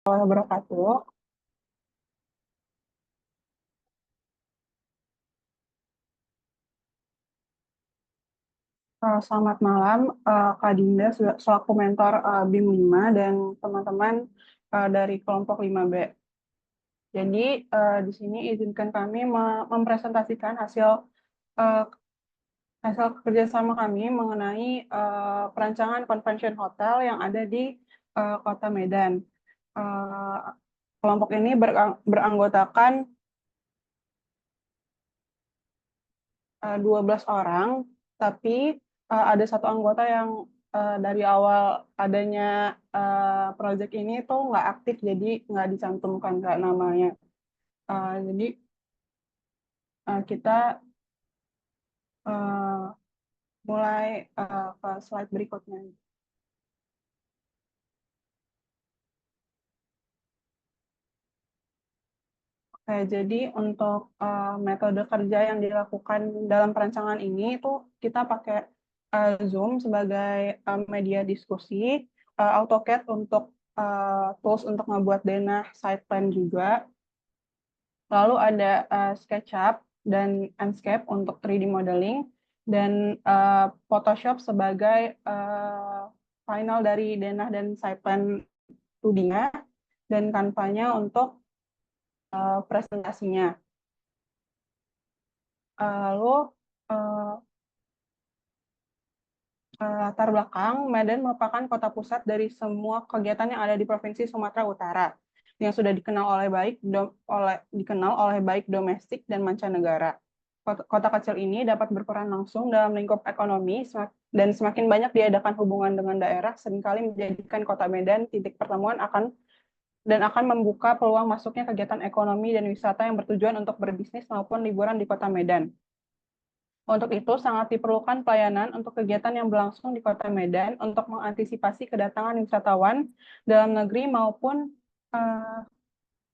Wabarakatuh. Selamat malam, Kak Dinda, selaku mentor BIM 5 dan teman-teman dari kelompok 5B. Jadi, di sini izinkan kami mempresentasikan eh, hasil kerjasama kami mengenai perancangan convention hotel yang ada di Kota Medan. Eh, Kelompok ini beranggotakan 12 orang, tapi ada satu anggota yang dari awal adanya proyek ini tuh nggak aktif, jadi nggak dicantumkan nggak namanya. Jadi kita uh, mulai ke slide berikutnya. Oke, jadi untuk metode kerja yang dilakukan dalam perancangan ini itu kita pakai Zoom sebagai media diskusi, AutoCAD untuk tools untuk membuat denah, site plan juga. Lalu ada SketchUp dan Enscape untuk 3D modeling, dan Photoshop sebagai final dari denah dan site plan 2D-nya, dan Canva-nya untuk presentasinya. Lalu latar belakang, Medan merupakan kota pusat dari semua kegiatan yang ada di Provinsi Sumatera Utara yang sudah dikenal oleh baik domestik dan mancanegara. Kota kecil ini dapat berperan langsung dalam lingkup ekonomi dan semakin banyak diadakan hubungan dengan daerah, seringkali menjadikan Kota Medan titik pertemuan akan membuka peluang masuknya kegiatan ekonomi dan wisata yang bertujuan untuk berbisnis maupun liburan di Kota Medan. Untuk itu, sangat diperlukan pelayanan untuk kegiatan yang berlangsung di Kota Medan untuk mengantisipasi kedatangan wisatawan dalam negeri maupun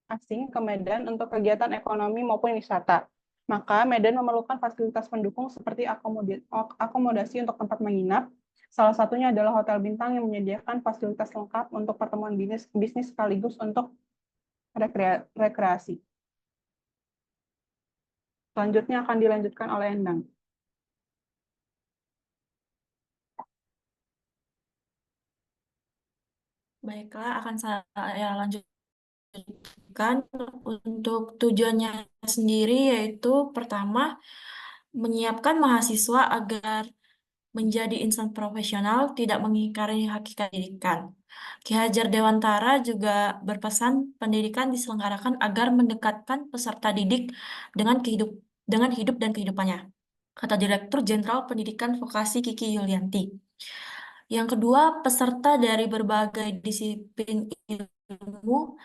asing ke Medan untuk kegiatan ekonomi maupun wisata. Maka Medan memerlukan fasilitas pendukung seperti akomodasi untuk tempat menginap. Salah satunya adalah hotel bintang yang menyediakan fasilitas lengkap untuk pertemuan bisnis sekaligus untuk rekreasi. Selanjutnya akan dilanjutkan oleh Endang. Baiklah, akan saya lanjutkan. Untuk tujuannya sendiri yaitu pertama, menyiapkan mahasiswa agar menjadi insan profesional, tidak mengingkari hakikat pendidikan. Ki Hajar Dewantara juga berpesan pendidikan diselenggarakan agar mendekatkan peserta didik dengan hidup dan kehidupannya, kata Direktur Jenderal Pendidikan Vokasi Kiki Yulianti. Yang kedua, peserta dari berbagai disiplin ilmu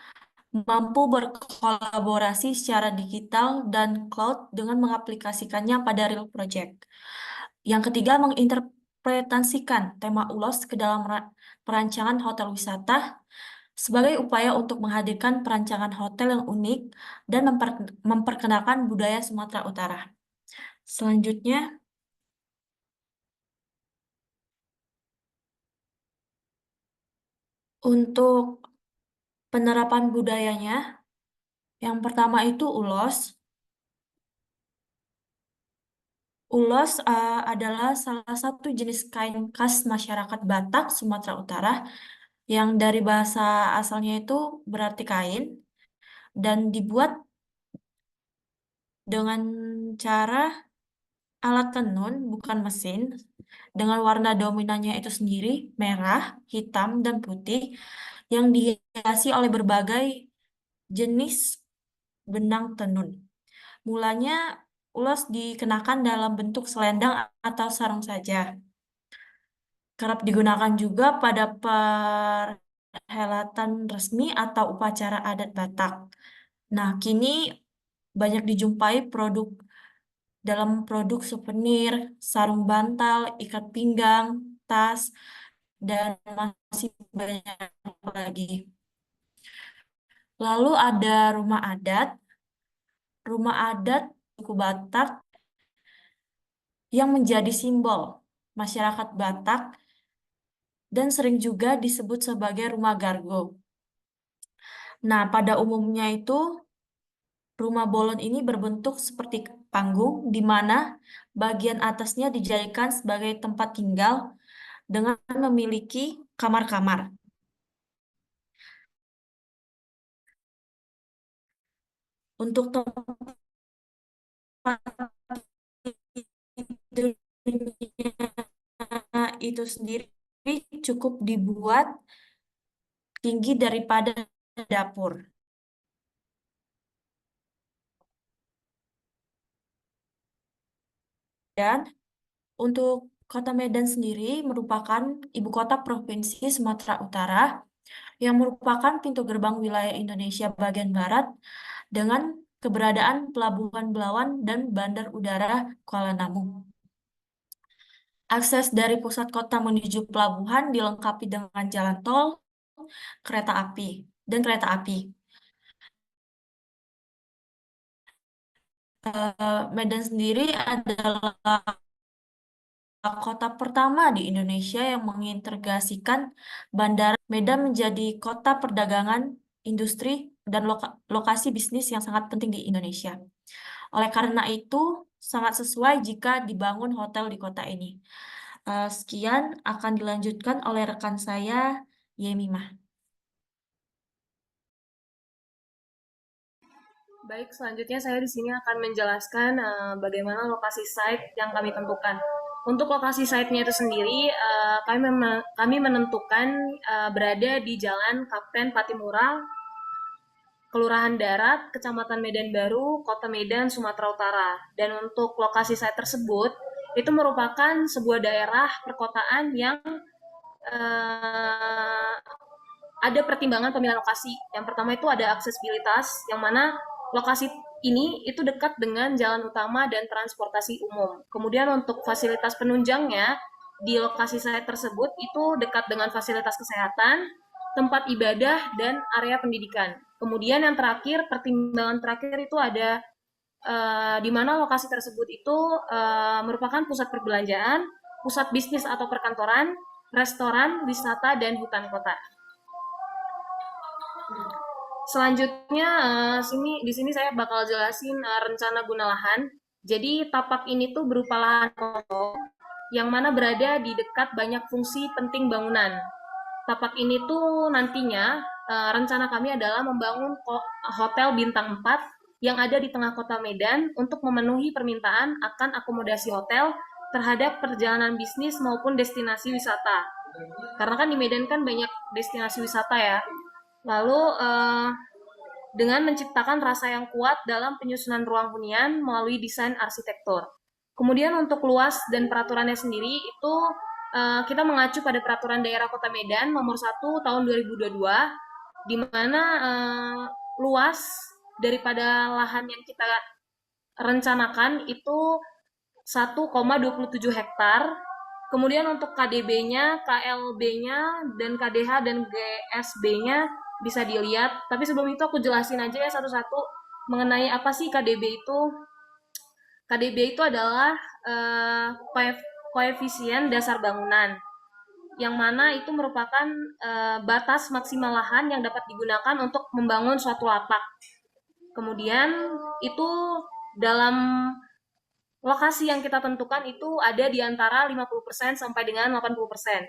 mampu berkolaborasi secara digital dan cloud dengan mengaplikasikannya pada real project. Yang ketiga, menginterpretasikan tema ULOS ke dalam perancangan hotel wisata sebagai upaya untuk menghadirkan perancangan hotel yang unik dan memperkenalkan budaya Sumatera Utara. Selanjutnya, untuk penerapan budayanya, yang pertama itu ULOS. Ulos adalah salah satu jenis kain khas masyarakat Batak, Sumatera Utara, yang dari bahasa asalnya itu berarti kain, dan dibuat dengan cara alat tenun, bukan mesin, dengan warna dominannya itu sendiri, merah, hitam, dan putih, yang dihiasi oleh berbagai jenis benang tenun. Mulanya, ulos dikenakan dalam bentuk selendang atau sarung saja. Kerap digunakan juga pada perhelatan resmi atau upacara adat Batak. Nah, kini banyak dijumpai dalam produk souvenir, sarung bantal, ikat pinggang, tas, dan masih banyak lagi. Lalu ada rumah adat. Rumah adat suku Batak yang menjadi simbol masyarakat Batak dan sering juga disebut sebagai rumah Gargo. Nah, pada umumnya itu rumah bolon ini berbentuk seperti panggung di mana bagian atasnya dijadikan sebagai tempat tinggal dengan memiliki kamar-kamar. Untuk tempat tidurnya itu sendiri cukup dibuat tinggi daripada dapur. Dan untuk Kota Medan sendiri merupakan ibu kota Provinsi Sumatera Utara yang merupakan pintu gerbang wilayah Indonesia bagian barat dengan keberadaan Pelabuhan Belawan dan Bandar Udara Kuala Namu. Akses dari pusat kota menuju pelabuhan dilengkapi dengan jalan tol, kereta api, dan kereta api. Medan sendiri adalah kota pertama di Indonesia yang mengintegrasikan bandara. Medan menjadi kota perdagangan, industri, dan lokasi bisnis yang sangat penting di Indonesia. Oleh karena itu, sangat sesuai jika dibangun hotel di kota ini. Sekian akan dilanjutkan oleh rekan saya, Yemimah. Baik, selanjutnya saya di sini akan menjelaskan bagaimana lokasi site yang kami tentukan. Untuk lokasi site-nya itu sendiri, kami menentukan berada di Jalan Kapten Patimura, Kelurahan Darat, Kecamatan Medan Baru, Kota Medan, Sumatera Utara. Dan untuk lokasi site tersebut, itu merupakan sebuah daerah perkotaan yang eh, ada pertimbangan pemilihan lokasi. Yang pertama itu ada aksesibilitas, yang mana lokasi ini itu dekat dengan jalan utama dan transportasi umum. Kemudian untuk fasilitas penunjangnya di lokasi saya tersebut itu dekat dengan fasilitas kesehatan, tempat ibadah, dan area pendidikan. Kemudian yang terakhir, pertimbangan terakhir itu ada di mana lokasi tersebut itu merupakan pusat perbelanjaan, pusat bisnis atau perkantoran, restoran, wisata, dan hutan kota. Selanjutnya di sini saya bakal jelasin rencana guna lahan. Jadi tapak ini tuh berupa lahan kosong yang mana berada di dekat banyak fungsi penting bangunan. Tapak ini tuh nantinya rencana kami adalah membangun hotel bintang 4 yang ada di tengah kota Medan untuk memenuhi permintaan akan akomodasi hotel terhadap perjalanan bisnis maupun destinasi wisata. Karena kan di Medan kan banyak destinasi wisata ya. Lalu dengan menciptakan rasa yang kuat dalam penyusunan ruang hunian melalui desain arsitektur. Kemudian untuk luas dan peraturannya sendiri itu kita mengacu pada peraturan daerah Kota Medan nomor 1 tahun 2022 di mana luas daripada lahan yang kita rencanakan itu 1,27 hektar. Kemudian untuk KDB-nya, KLB-nya, dan KDH dan GSB-nya bisa dilihat. Tapi sebelum itu aku jelasin aja ya satu-satu mengenai apa sih KDB itu. KDB itu adalah koefisien dasar bangunan, yang mana itu merupakan batas maksimal lahan yang dapat digunakan untuk membangun suatu lapak. Kemudian itu dalam lokasi yang kita tentukan itu ada di antara 50% sampai dengan 80%.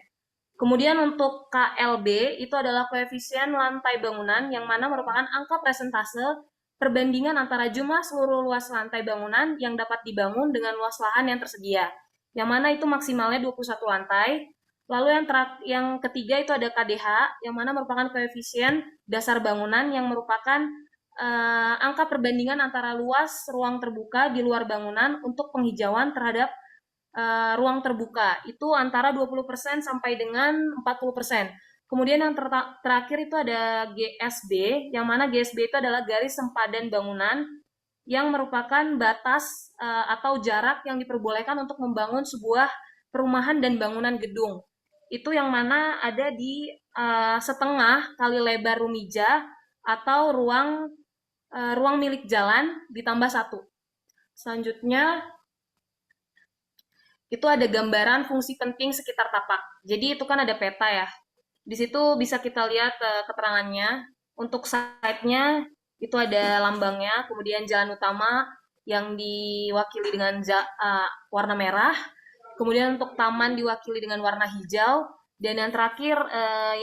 Kemudian untuk KLB itu adalah koefisien lantai bangunan yang mana merupakan angka persentase perbandingan antara jumlah seluruh luas lantai bangunan yang dapat dibangun dengan luas lahan yang tersedia. Yang mana itu maksimalnya 21 lantai. Lalu yang ketiga itu ada KDH yang mana merupakan koefisien dasar bangunan yang merupakan angka perbandingan antara luas ruang terbuka di luar bangunan untuk penghijauan terhadap ruang terbuka itu antara 20% sampai dengan 40%. Kemudian yang terakhir itu ada GSB, yang mana GSB itu adalah garis sempadan bangunan yang merupakan batas atau jarak yang diperbolehkan untuk membangun sebuah perumahan dan bangunan gedung. Itu yang mana ada di setengah kali lebar rumija atau ruang milik jalan ditambah 1. Selanjutnya itu ada gambaran fungsi penting sekitar tapak. Jadi itu kan ada peta ya. Di situ bisa kita lihat keterangannya. Untuk site-nya itu ada lambangnya, kemudian jalan utama yang diwakili dengan warna merah, kemudian untuk taman diwakili dengan warna hijau, dan yang terakhir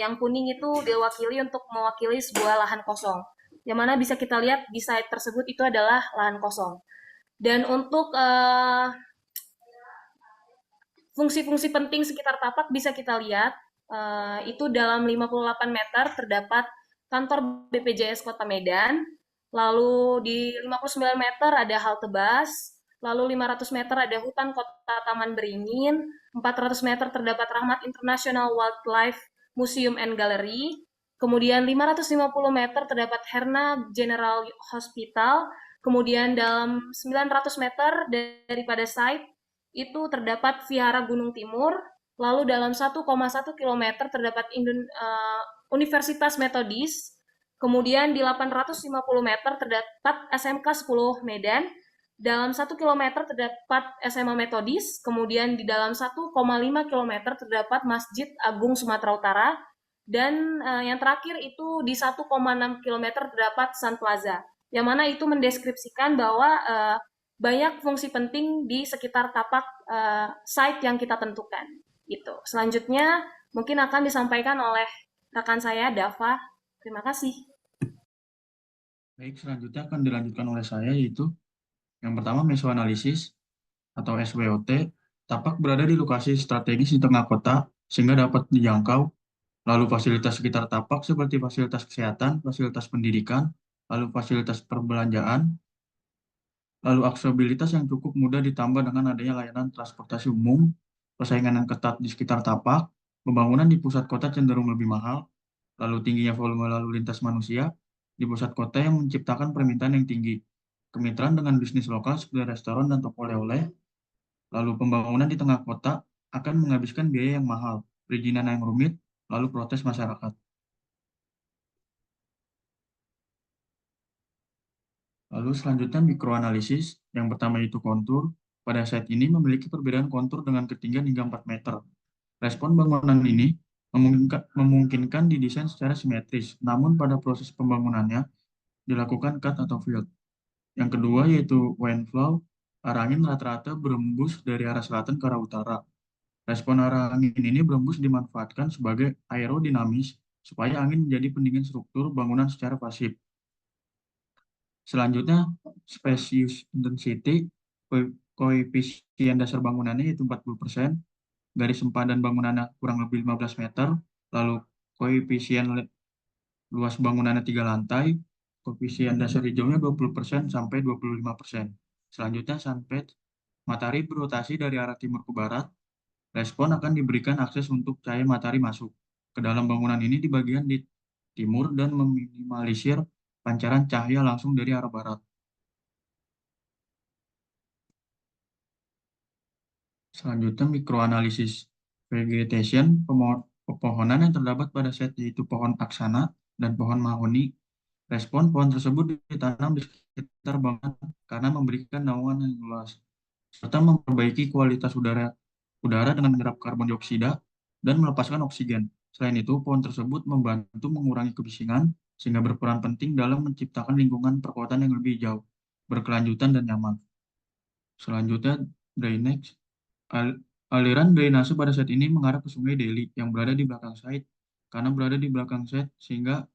yang kuning itu diwakili untuk mewakili sebuah lahan kosong. Yang mana bisa kita lihat di site tersebut itu adalah lahan kosong. Dan untuk fungsi-fungsi penting sekitar tapak bisa kita lihat, itu dalam 58 meter terdapat kantor BPJS Kota Medan, lalu di 59 meter ada halte bus, lalu 500 meter ada hutan kota Taman Beringin, 400 meter terdapat Rahmat International Wildlife Museum and Gallery, kemudian 550 meter terdapat Herna General Hospital, kemudian dalam 900 meter daripada site itu terdapat Vihara Gunung Timur, lalu dalam 1,1 kilometer terdapat Universitas Metodis, kemudian di 850 meter terdapat SMK 10 Medan, dalam 1 kilometer terdapat SMA Metodis, kemudian di dalam 1,5 kilometer terdapat Masjid Agung Sumatera Utara, dan yang terakhir itu di 1,6 kilometer terdapat Sun Plaza, yang mana itu mendeskripsikan bahwa banyak fungsi penting di sekitar tapak site yang kita tentukan. Gitu. Selanjutnya mungkin akan disampaikan oleh rekan saya, Dava. Terima kasih. Baik, selanjutnya akan dilanjutkan oleh saya, yaitu yang pertama mesoanalisis atau SWOT. Tapak berada di lokasi strategis di tengah kota sehingga dapat dijangkau. Lalu fasilitas sekitar tapak seperti fasilitas kesehatan, fasilitas pendidikan, lalu fasilitas perbelanjaan, lalu aksesibilitas yang cukup mudah ditambah dengan adanya layanan transportasi umum, persaingan yang ketat di sekitar tapak, pembangunan di pusat kota cenderung lebih mahal, lalu tingginya volume lalu lintas manusia di pusat kota yang menciptakan permintaan yang tinggi, kemitraan dengan bisnis lokal seperti restoran dan toko oleh-oleh, lalu pembangunan di tengah kota akan menghabiskan biaya yang mahal, perizinan yang rumit, lalu protes masyarakat. Lalu selanjutnya mikroanalisis, yang pertama itu kontur. Pada saat ini memiliki perbedaan kontur dengan ketinggian hingga 4 meter. Respon bangunan ini memungkinkan didesain secara simetris, namun pada proses pembangunannya dilakukan cut atau field. Yang kedua yaitu wind flow, arah angin rata-rata berembus dari arah selatan ke arah utara. Respon arah angin ini berembus dimanfaatkan sebagai aerodinamis supaya angin menjadi pendingin struktur bangunan secara pasif. Selanjutnya, space intensity, koefisien dasar bangunannya yaitu 40%, garis sempadan bangunannya kurang lebih 15 meter, lalu koefisien luas bangunannya 3 lantai, koefisien dasar hijaunya 20% sampai 25%. Selanjutnya, sunpatch, matahari berotasi dari arah timur ke barat, respon akan diberikan akses untuk cahaya matahari masuk ke dalam bangunan ini di bagian di timur dan meminimalisir pancaran cahaya langsung dari arah barat. Selanjutnya, mikroanalisis vegetation, pepohonan yang terdapat pada set yaitu pohon aksana dan pohon mahoni. Respon pohon tersebut ditanam di sekitar bangunan karena memberikan naungan yang luas, serta memperbaiki kualitas udara dengan menyerap karbon dioksida dan melepaskan oksigen. Selain itu, pohon tersebut membantu mengurangi kebisingan sehingga berperan penting dalam menciptakan lingkungan perkotaan yang lebih hijau, berkelanjutan dan nyaman. Selanjutnya, drainage. Aliran drainase pada saat ini mengarah ke Sungai Deli yang berada di belakang site. Karena berada di belakang site, sehingga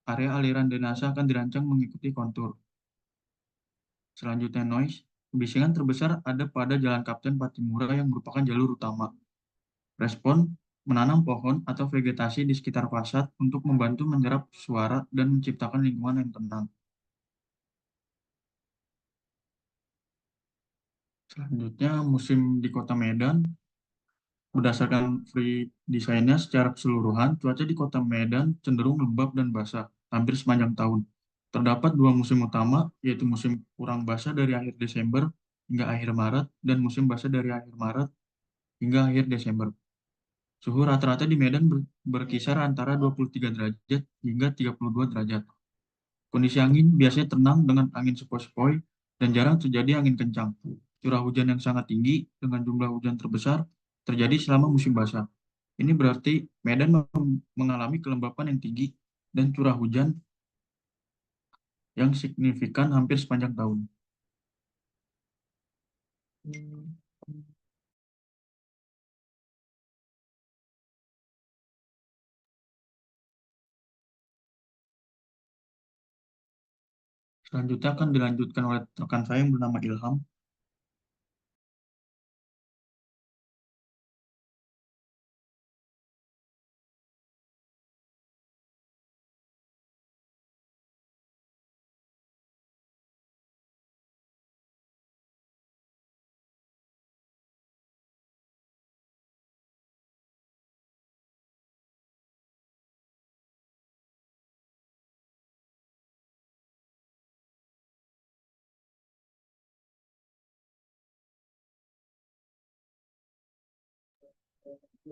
area aliran drainase akan dirancang mengikuti kontur. Selanjutnya, noise. Kebisingan terbesar ada pada Jalan Kapten Patimura yang merupakan jalur utama. Respon, menanam pohon atau vegetasi di sekitar fasad untuk membantu menyerap suara dan menciptakan lingkungan yang tenang. Selanjutnya, musim di Kota Medan. Berdasarkan free desainnya secara keseluruhan, cuaca di Kota Medan cenderung lembab dan basah hampir sepanjang tahun. Terdapat dua musim utama, yaitu musim kurang basah dari akhir Desember hingga akhir Maret, dan musim basah dari akhir Maret hingga akhir Desember. Suhu rata-rata di Medan berkisar antara 23 derajat hingga 32 derajat. Kondisi angin biasanya tenang dengan angin sepoi-sepoi dan jarang terjadi angin kencang. Curah hujan yang sangat tinggi dengan jumlah hujan terbesar terjadi selama musim basah. Ini berarti Medan mengalami kelembapan yang tinggi dan curah hujan yang signifikan hampir sepanjang tahun. Selanjutnya akan dilanjutkan oleh rekan saya yang bernama Ilham.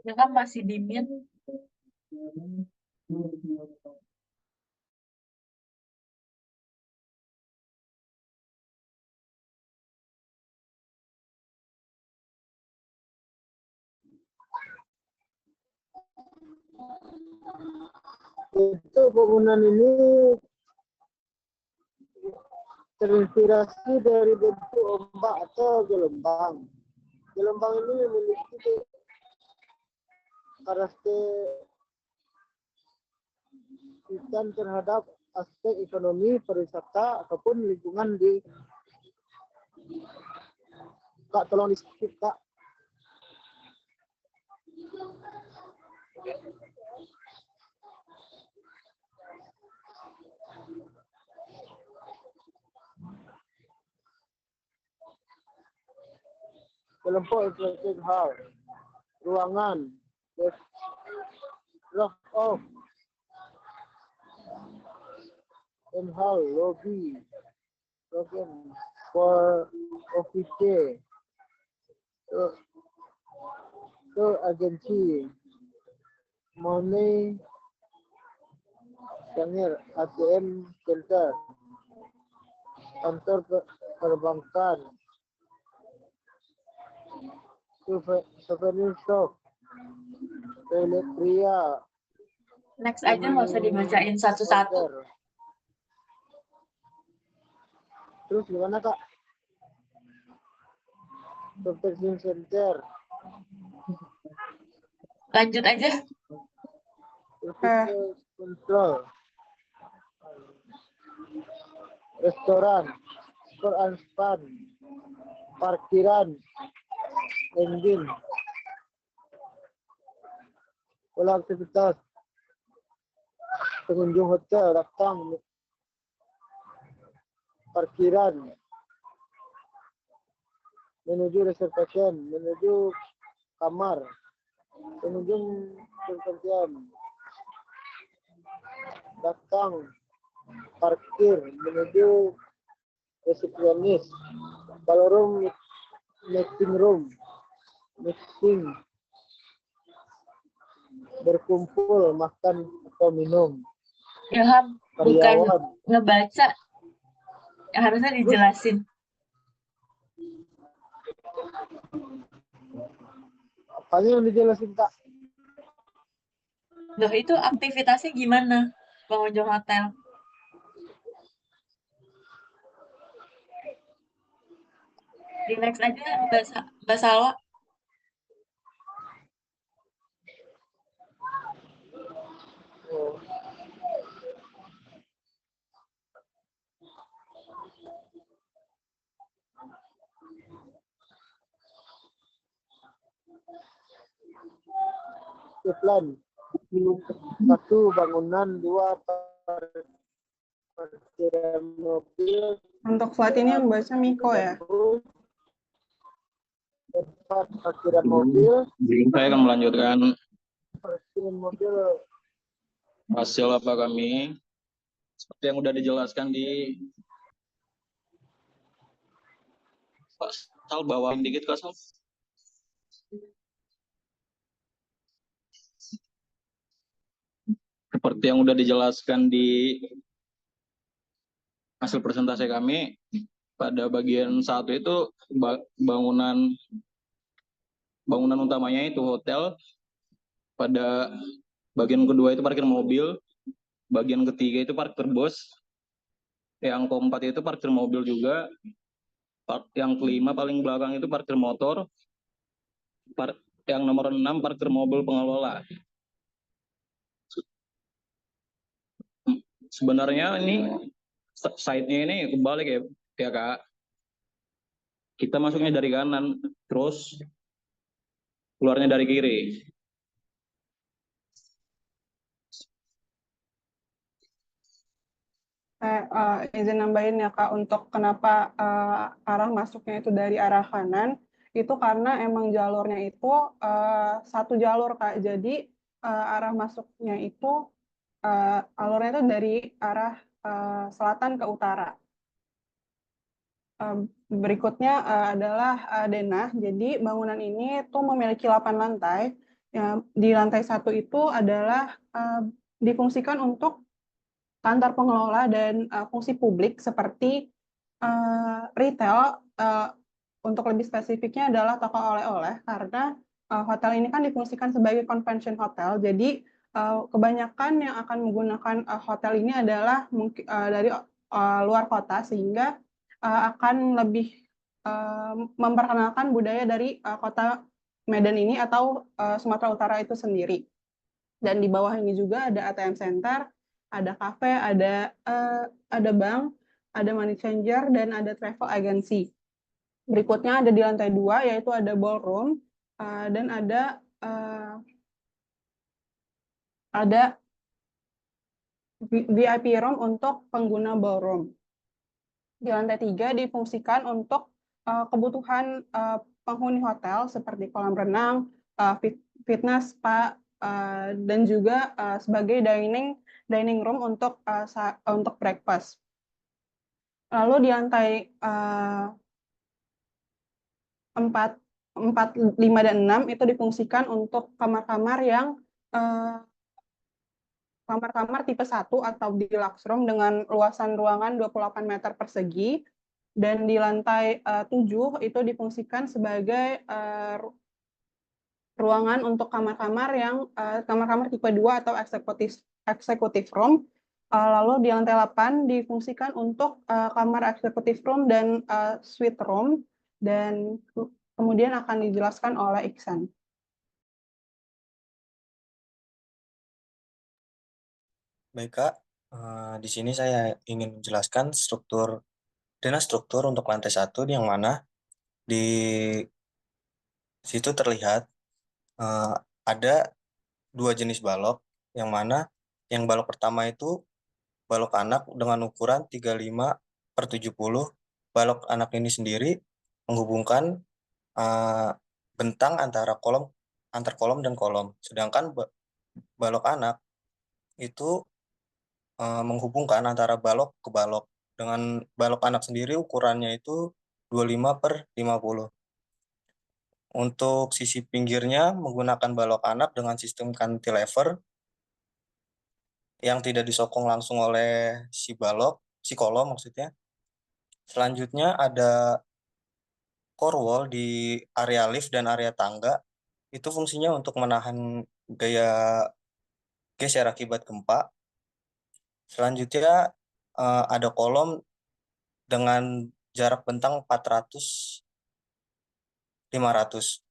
Ya kan masih dingin. Itu bangunan ini terinspirasi dari bentuk ombak atau gelombang. Gelombang ini memiliki karakteristik terhadap aspek ekonomi, pariwisata, ataupun lingkungan di Kak, tolong di skip, Kak. Kelompok influencing hall, ruangan, drop off, and hall, lobby, program for office, to agency, money, Sangir, ATM center, kantor perbankan, souvenir shop, toilet pria. Next aja nggak usah dibacain satu-satu. Terus gimana, Kak? Shopping center. Lanjut aja. Control. Restoran, store and span, parkiran, engine, pola aktivitas, pengunjung hotel datang, parkiran, menuju reservation, menuju kamar, pengunjung reservation, datang, parkir, menuju resepsionis, ballroom, meeting room, meeting, berkumpul, makan atau minum, Ilham, bukan karyawan. ngebaca. Harusnya dijelasin. Apanya yang dijelasin, Kak? Loh, itu aktivitasnya gimana? Pengunjung hotel. Di next aja, Mbak Salwa. Plan. 1 bangunan, 2 parkiran mobil, Untuk slide ini yang baca Miko ya. 4 parkiran mobil, Saya akan melanjutkan parkiran mobil. hasil apa kami seperti yang sudah dijelaskan di Sal, bawain dikit Kak Sal. Seperti yang sudah dijelaskan di hasil presentasi kami, pada bagian 1 itu bangunan utamanya itu hotel, pada bagian kedua itu parkir mobil, bagian ketiga itu parkir bus, Yang keempat itu parkir mobil juga. Yang kelima paling belakang itu parkir motor. Yang nomor 6 parkir mobil pengelola. Sebenarnya ini side-nya ini kebalik ya Kak. Kita masuknya dari kanan, terus keluarnya dari kiri. Izin nambahin ya Kak, untuk kenapa arah masuknya itu dari arah kanan, itu karena emang jalurnya itu satu jalur Kak. Jadi arah masuknya itu alurnya itu dari arah selatan ke utara. Berikutnya adalah denah. Jadi bangunan ini tuh memiliki 8 lantai. Ya, di lantai 1 itu adalah difungsikan untuk kantor pengelola dan fungsi publik seperti retail. Untuk lebih spesifiknya adalah toko oleh-oleh, karena hotel ini kan difungsikan sebagai convention hotel. Jadi kebanyakan yang akan menggunakan hotel ini adalah dari luar kota, sehingga akan lebih memperkenalkan budaya dari kota Medan ini atau Sumatera Utara itu sendiri. Dan di bawah ini juga ada ATM Center, ada kafe, ada bank, ada money changer, dan ada travel agency. Berikutnya ada di lantai 2, yaitu ada ballroom, dan ada VIP room untuk pengguna ballroom. Di lantai 3 difungsikan untuk kebutuhan penghuni hotel seperti kolam renang, fitness, spa, dan juga sebagai dining room untuk breakfast. Lalu di lantai 4, 5, dan 6 itu difungsikan untuk kamar-kamar yang kamar-kamar tipe 1 atau deluxe room dengan luasan ruangan 28 meter persegi. Dan di lantai 7 itu difungsikan sebagai ruangan untuk kamar-kamar yang kamar-kamar tipe 2 atau executive room. Lalu di lantai 8 difungsikan untuk kamar executive room dan suite room, dan kemudian akan dijelaskan oleh Iksan. Baik Kak, di sini saya ingin menjelaskan dana struktur untuk lantai 1, yang mana di situ terlihat ada 2 jenis balok, yang mana yang balok pertama itu balok anak dengan ukuran 35/70. Balok anak ini sendiri menghubungkan bentang antar kolom dan kolom. Sedangkan balok anak itu menghubungkan antara balok ke balok. Dengan balok anak sendiri ukurannya itu 25/50. Untuk sisi pinggirnya menggunakan balok anak dengan sistem cantilever yang tidak disokong langsung oleh si kolom maksudnya. Selanjutnya ada core wall di area lift dan area tangga. Itu fungsinya untuk menahan gaya geser akibat gempa. Selanjutnya ada kolom dengan jarak bentang 400/500.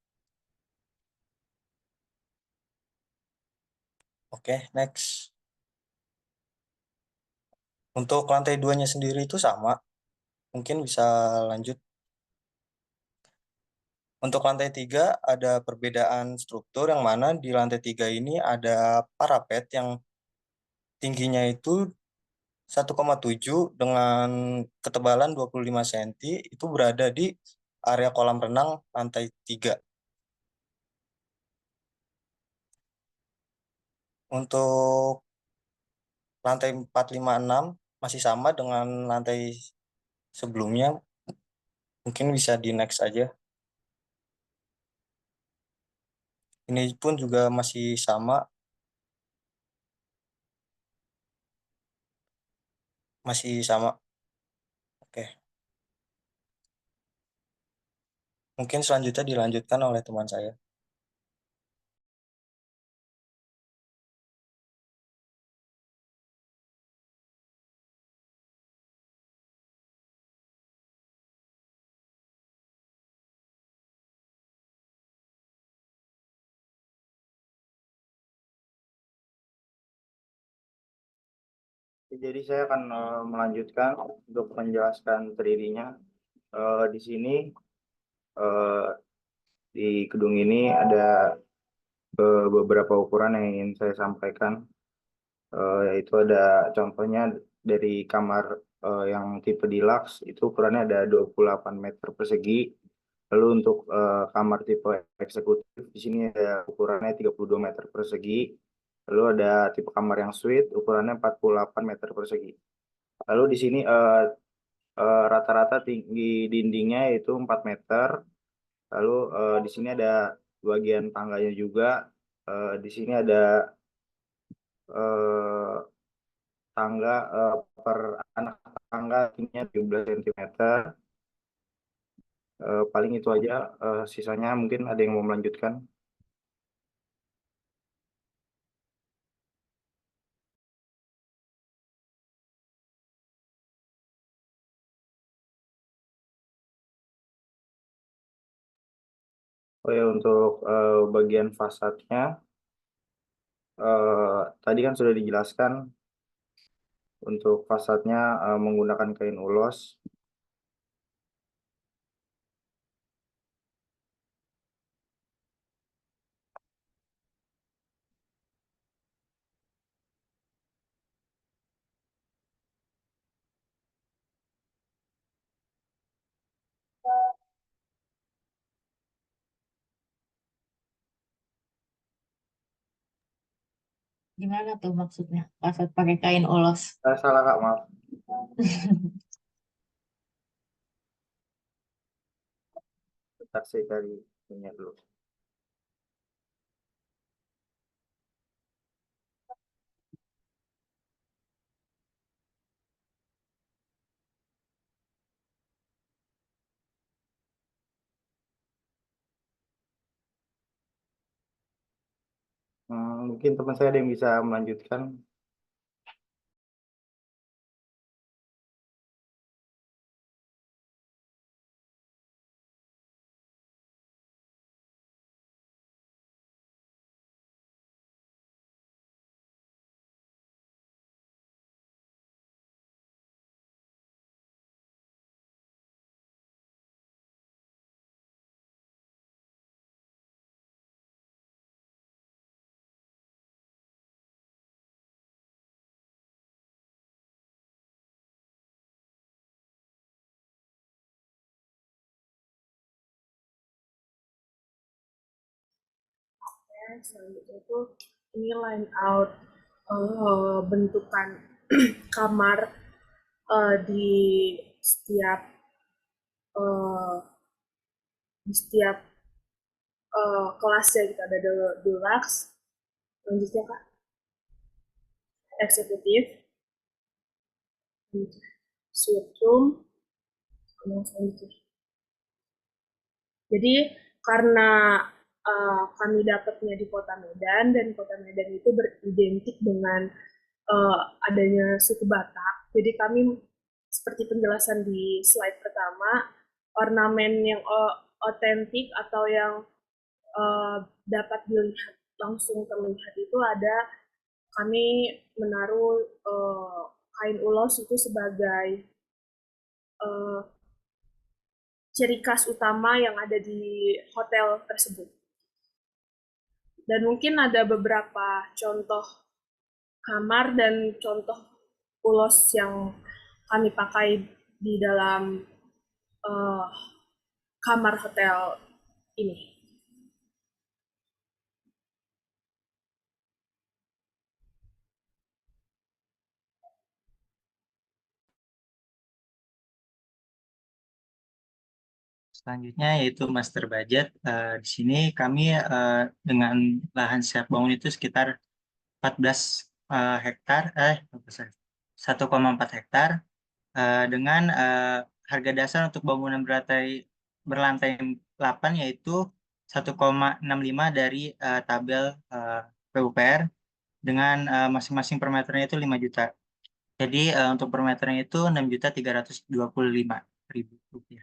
Oke, next. Untuk lantai 2-nya sendiri itu sama. Mungkin bisa lanjut. Untuk lantai 3 ada perbedaan struktur, yang mana di lantai 3 ini ada parapet yang tingginya itu 1,7 dengan ketebalan 25 cm, itu berada di area kolam renang lantai 3. Untuk lantai 4, 5, 6 masih sama dengan lantai sebelumnya. Mungkin bisa di next aja. Ini pun juga masih sama. Masih sama. Oke. Mungkin selanjutnya dilanjutkan oleh teman saya. Jadi saya akan melanjutkan untuk menjelaskan 3D-nya. Di sini di gedung ini ada beberapa ukuran yang ingin saya sampaikan, yaitu ada contohnya dari kamar yang tipe deluxe itu ukurannya ada 28 meter persegi. Lalu untuk kamar tipe eksekutif di sini ada ukurannya 32 meter persegi. Lalu ada tipe kamar yang suite ukurannya 48 meter persegi. Lalu di sini rata-rata tinggi dindingnya itu 4 meter. Lalu di sini ada bagian tangganya juga. Di sini ada tangga per anak tangga tingginya 17 cm. Paling itu aja. Sisanya mungkin ada yang mau melanjutkan. Oh ya, untuk bagian fasadnya tadi kan sudah dijelaskan. Untuk fasadnya menggunakan kain ulos. Gimana tuh maksudnya? Fasad pakai kain ulos. Salah Kak, maaf. Bentar saya cari punya dulu. Mungkin teman saya ada yang bisa melanjutkan. Selanjutnya itu ini line out bentukan kamar di setiap kelasnya gitu. Ada deluxe, lanjutnya Kak, eksekutif, suite room, selanjutnya. Jadi karena kami dapatnya di Kota Medan, dan Kota Medan itu beridentik dengan adanya suku Batak. Jadi kami, seperti penjelasan di slide pertama, ornamen yang otentik atau yang dapat dilihat langsung terlihat itu ada, kami menaruh kain ulos itu sebagai ciri khas utama yang ada di hotel tersebut. Dan mungkin ada beberapa contoh kamar dan contoh ulos yang kami pakai di dalam kamar hotel ini. Selanjutnya yaitu master budget. Di sini kami dengan lahan siap bangun itu sekitar 14 hektar, 1,4 hektar dengan harga dasar untuk bangunan berlantai 8 yaitu 1,65 dari tabel PUPR dengan masing-masing per meternya itu 5 juta. Jadi untuk per meternya itu 6.325.000 rupiah.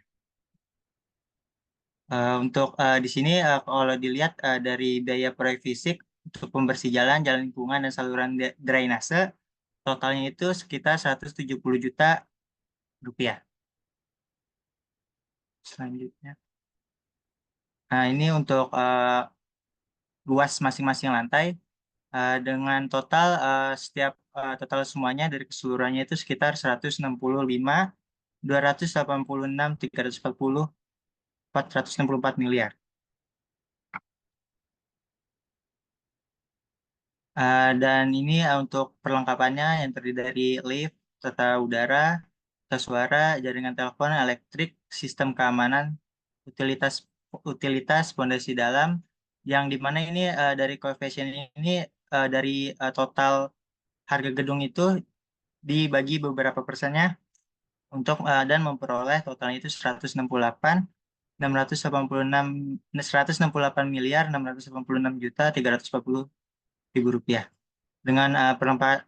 Untuk di sini kalau dilihat dari biaya proyek fisik untuk pembersih jalan, jalan lingkungan, dan saluran drainase, totalnya itu sekitar 170 juta rupiah. Selanjutnya. Nah, ini untuk luas masing-masing lantai dengan total setiap total semuanya dari keseluruhannya itu sekitar 165, 286, 340, 464 miliar. Dan ini untuk perlengkapannya yang terdiri dari lift, tata udara, tata suara, jaringan telepon, elektrik, sistem keamanan, utilitas pondasi dalam, yang dimana ini dari koefisien ini dari total harga gedung itu dibagi beberapa persennya untuk dan memperoleh totalnya itu 168 miliar 686 juta 340 ribu rupiah. Dengan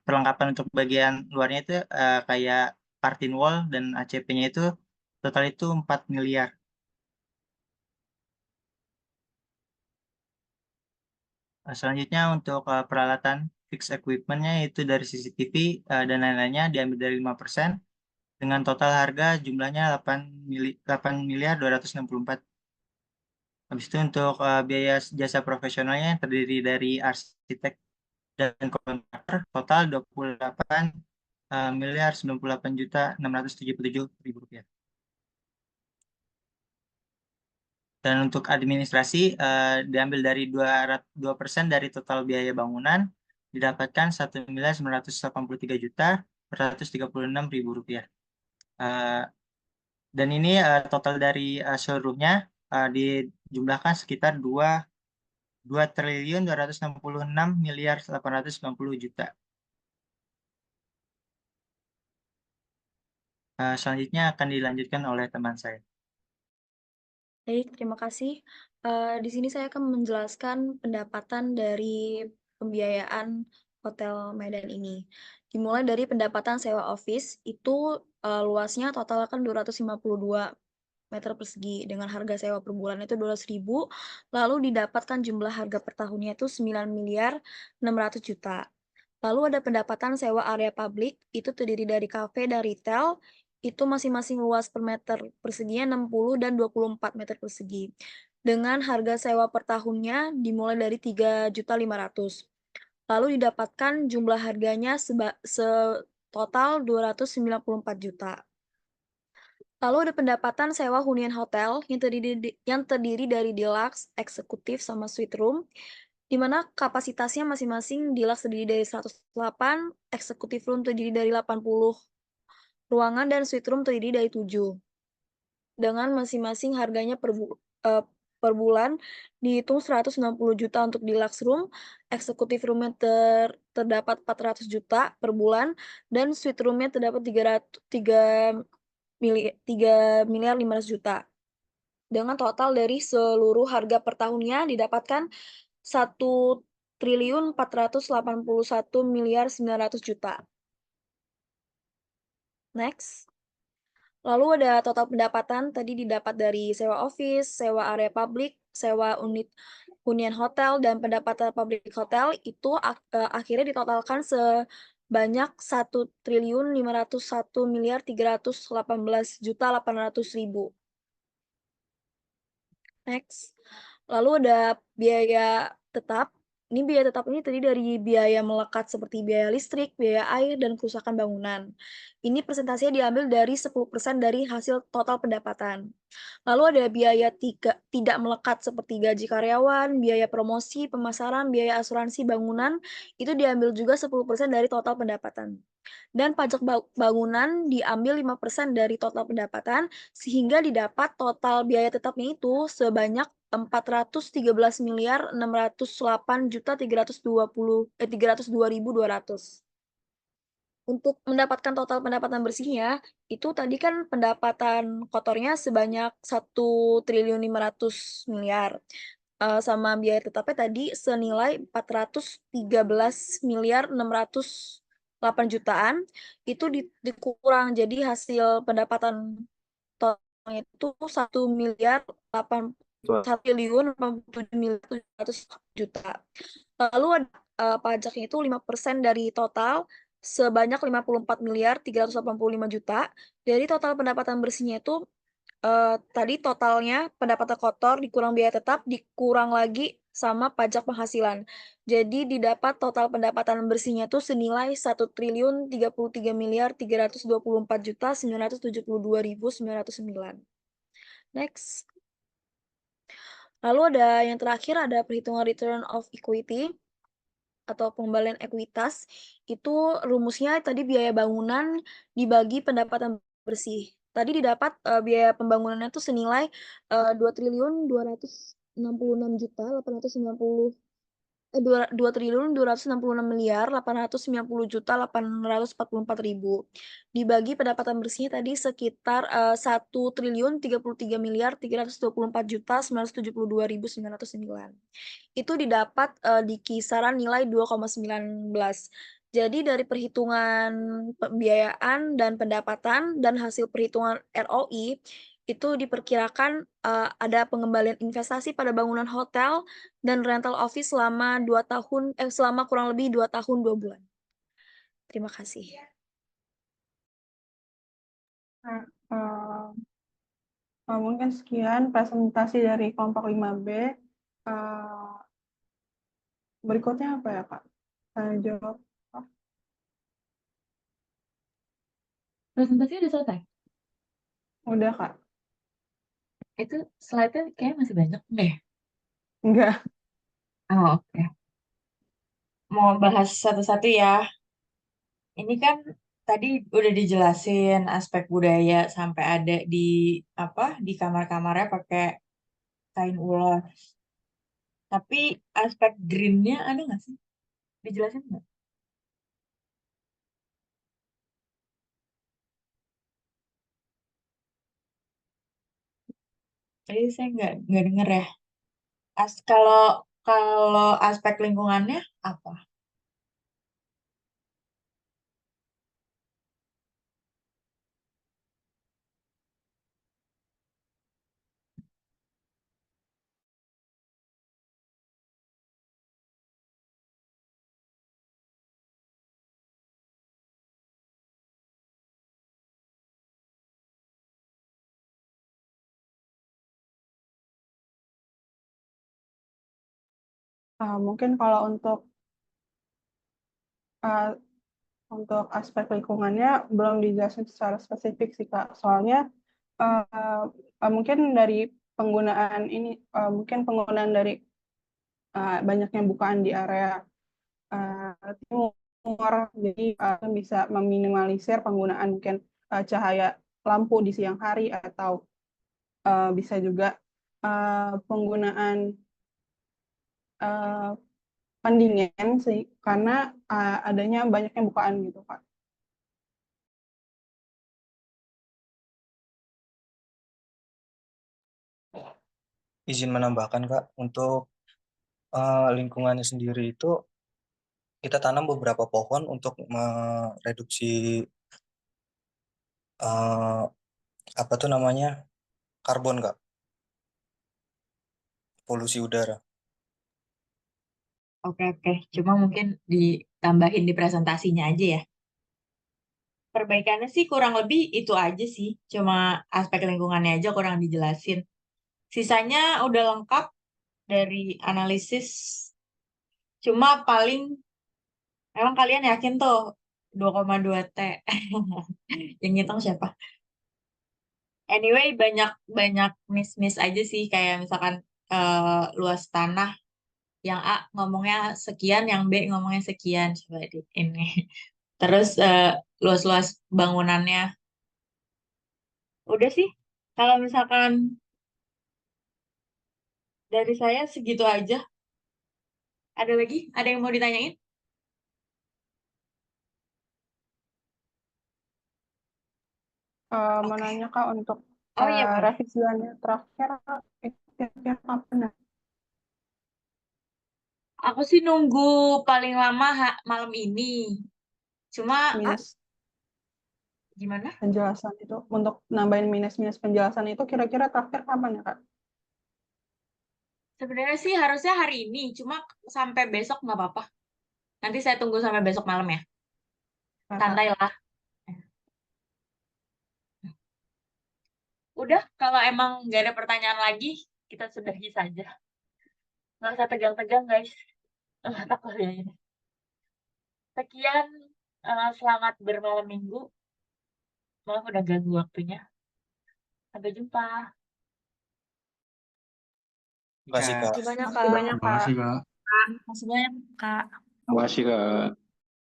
perlengkapan untuk bagian luarnya itu kayak partin wall dan ACP-nya itu total itu 4 miliar. Selanjutnya untuk peralatan fix equipment-nya itu dari CCTV dan lain-lainnya diambil dari 5% dengan total harga jumlahnya 8 miliar 264. Habis itu untuk biaya jasa profesionalnya yang terdiri dari arsitek dan kontraktor total 28 miliar 98 juta 677 ribu rupiah. Dan untuk administrasi diambil dari 2% dari total biaya bangunan didapatkan 1 miliar 983 juta 436 ribu rupiah. Dan ini total dari seluruhnya dijumlahkan sekitar 2 triliun 266 miliar 890 juta. Selanjutnya akan dilanjutkan oleh teman saya. Baik, terima kasih. Di sini saya akan menjelaskan pendapatan dari pembiayaan Hotel Medan ini. Dimulai dari pendapatan sewa office, itu luasnya total akan 252 meter persegi dengan harga sewa per bulan itu 200.000, lalu didapatkan jumlah harga per tahunnya itu 9 miliar 600 juta. Lalu ada pendapatan sewa area publik, itu terdiri dari kafe dan retail, itu masing-masing luas per meter perseginya 60 dan 24 meter persegi. Dengan harga sewa per tahunnya dimulai dari 3.500.000. Lalu didapatkan jumlah harganya total 294 juta. Lalu ada pendapatan sewa hunian hotel yang terdiri dari deluxe, eksekutif, sama suite room, di mana kapasitasnya masing-masing deluxe terdiri dari 108, eksekutif room terdiri dari 80 ruangan, dan suite room terdiri dari 7. Dengan masing-masing harganya per bulan dihitung 160 juta untuk deluxe room, eksekutif roomnya terdapat 400 juta per bulan, dan suite roomnya terdapat 3 miliar 500 juta. Dengan total dari seluruh harga per tahunnya didapatkan 1.481 miliar 900 juta. Next. Lalu ada total pendapatan tadi didapat dari sewa office, sewa area publik, sewa unit hunian hotel, dan pendapatan public hotel itu akhirnya ditotalkan sebanyak 1.501 miliar 318 juta 800 ribu. Next. Lalu ada biaya tetap. Ini biaya tetap ini terdiri dari biaya melekat seperti biaya listrik, biaya air, dan kerusakan bangunan. Ini presentasinya diambil dari 10% dari hasil total pendapatan. Lalu ada biaya tidak melekat seperti gaji karyawan, biaya promosi, pemasaran, biaya asuransi bangunan, itu diambil juga 10% dari total pendapatan. Dan pajak bangunan diambil 5% dari total pendapatan, sehingga didapat total biaya tetapnya itu sebanyak 413 miliar 608 juta 302.200. Untuk mendapatkan total pendapatan bersihnya, itu tadi kan pendapatan kotornya sebanyak 1.500 miliar. Sama biaya tetapnya tadi senilai 413 miliar 608 jutaan, itu dikurang. Jadi hasil pendapatan totalnya itu 1 miliar 1.087 miliar 700 juta. Lalu ada pajaknya itu 5% dari total, sebanyak 54.385 juta. Dari total pendapatan bersihnya itu tadi totalnya pendapatan kotor dikurang biaya tetap dikurang lagi sama pajak penghasilan. Jadi didapat total pendapatan bersihnya itu senilai 1.033.324.972.909. Next. Lalu ada yang terakhir ada perhitungan return of equity atau pengembalian ekuitas. Itu rumusnya tadi biaya bangunan dibagi pendapatan bersih. Tadi didapat biaya pembangunannya itu senilai 2.266.840.844.844.000 dibagi pendapatan bersihnya tadi sekitar 1.033.324.972.909 itu didapat di kisaran nilai 2,19. Jadi dari perhitungan pembiayaan dan pendapatan dan hasil perhitungan ROI itu diperkirakan ada pengembalian investasi pada bangunan hotel dan rental office selama selama kurang lebih 2 tahun 2 bulan. Terima kasih. Nah, mungkin sekian presentasi dari kelompok 5B. Berikutnya apa ya, Kak? Saya jawab. Presentasi udah selesai? Udah, Kak. Itu slide-nya kayaknya masih banyak deh. Enggak. Oh, oke. Mau bahas satu-satu ya. Ini kan tadi udah dijelasin aspek budaya sampai ada di di kamar-kamarnya pakai kain ulos. Tapi aspek green-nya ada nggak sih? Dijelasin nggak? Tadi saya nggak denger ya. Kalau kalau aspek lingkungannya apa? Mungkin kalau untuk aspek lingkungannya belum dijelasin secara spesifik sih, Kak. Soalnya mungkin dari penggunaan ini, mungkin penggunaan dari banyaknya bukaan di area timur, jadi bisa meminimalisir penggunaan mungkin cahaya lampu di siang hari atau bisa juga penggunaan pendingin sih karena adanya banyaknya bukaan gitu, Kak. Izin menambahkan Kak, untuk lingkungannya sendiri itu kita tanam beberapa pohon untuk mereduksi apa tuh namanya karbon Kak, polusi udara. Oke, cuma mungkin ditambahin di presentasinya aja ya. Perbaikannya sih kurang lebih itu aja sih. Cuma aspek lingkungannya aja kurang dijelasin. Sisanya udah lengkap dari analisis. Cuma paling emang kalian yakin tuh 2,2 T. Yang ngitung siapa? Anyway, banyak miss aja sih kayak misalkan luas tanah yang A ngomongnya sekian, yang B ngomongnya sekian. Coba di ini. Terus luas-luas bangunannya. Udah sih. Kalau misalkan dari saya segitu aja. Ada lagi? Ada yang mau ditanyain? Mau nanya, Kak, untuk Oh iya, boleh. revisiannya terakhir kira-kira kapan ya? Aku sih nunggu paling lama malam ini. Cuma Minus gimana? penjelasan itu, untuk nambahin minus penjelasan itu kira-kira terakhir kapan ya, Kak? Sebenarnya sih harusnya hari ini, cuma sampai besok nggak apa-apa. Nanti saya tunggu sampai besok malam ya. santai lah. Udah, kalau emang nggak ada pertanyaan lagi, kita sudahi saja. Nggak usah tegang-tegang, guys. Takut ya ini. Sekian, selamat bermalam minggu. Maaf udah ganggu waktunya. Sampai jumpa. Terima kasih, Kak. Kak. Terima kasih banyak, Terima Kak. kasih banyak, Terima kasih, Kak. Kak. Terima kasih banyak, Kak. Makasih Kak.